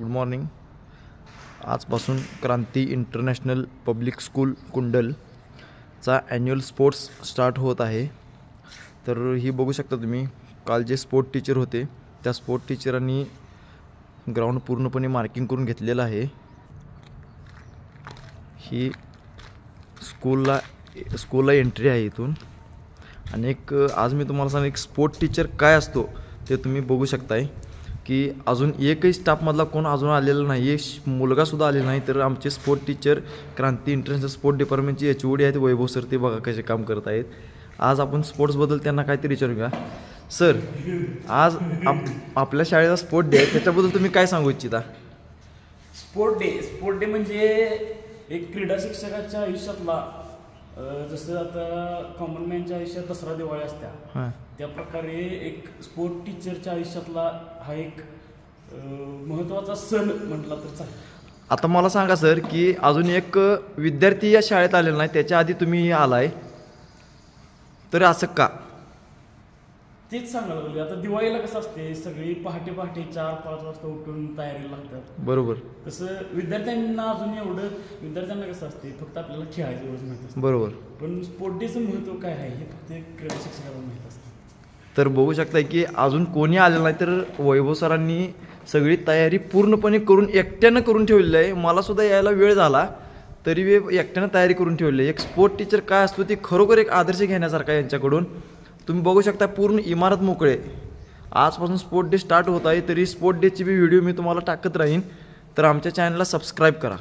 Good morning. आजपासून Kranti international public school कुंडलचा annual sports start होत आहे. तर ही बघू शकता तुम्ही, काल जे स्पोर्ट टीचर होते त्या स्पोर्ट टीचरांनी ग्राउंड पूर्णपणे मार्किंग करून घेतलेलं आहे. ही स्कूलला एंट्री आहे इथून. आणि आज मी तुम्हाला सांग, एक स्पोर्ट टीचर काय असतो ते तुम्ही बघू शकताय की अजून एकही स्टाफमधला कोण अजून आलेला नाही, एक मुलगासुद्धा आलेला नाही. तर आमचे स्पोर्ट टीचर क्रांती इंटरनॅशनल स्पोर्ट डिपार्टमेंटचे HOD आहेत वैभव सर, ते बघा कसे काम करत आहेत. आज आपण स्पोर्ट्सबद्दल त्यांना काहीतरी विचारूया. सर, आज आपल्या शाळेचा स्पोर्ट डे आहे, त्याच्याबद्दल तुम्ही काय सांगू इच्छिता? स्पोर्ट डे म्हणजे एक क्रीडा शिक्षकाच्या आयुष्यातला, जसं आता कॉमन मॅनच्या आयुष्यात दसरा दिवाळी असत्या, त्या प्रकारे एक स्पोर्ट टीचरच्या आयुष्यातला हा एक महत्त्वाचा सण म्हटला तर चालेल. आता मला सांगा सर, की अजून एक विद्यार्थी या शाळेत आलेला नाही, त्याच्या आधी तुम्ही आलाय, तर असं का? तेच सांगायला लागले. आता दिवाळीला कसं असते, सगळी पहाटे 4-5 वाजता उठून तयारीला लागतात. बरोबर. तसं विद्यार्थ्यांना अजून विद्यार्थ्यांना कसं असते, फक्त आपल्याला खेळायची एवढंच माहिती असते. बरोबर. पण स्पोर्ट डेचं महत्त्व काय आहे हे फक्त क्रीडा शिक्षकाला माहीत असतं. तर बघू शकताय की अजून कोणी आलेलं नाही, तर वैभव सरांनी सगळी तयारी पूर्णपणे करून एकट्यानं करून ठेवलेली आहे. मला सुद्धा यायला वेळ झाला तरी एकट्यानं तयारी करून ठेवली आहे. एक स्पोर्ट टीचर काय असतो ते खरोखर एक आदर्श घेण्यासारखा आहे यांच्याकडून. तुम्ही बघू शकता पूर्ण इमारत मोकळे. आजपासून स्पोर्ट डे स्टार्ट होत आहे, तरी स्पोर्ट डेची व्हिडिओ मी तुम्हाला टाकत राहीन. तर आमच्या चॅनलला सबस्क्राईब करा.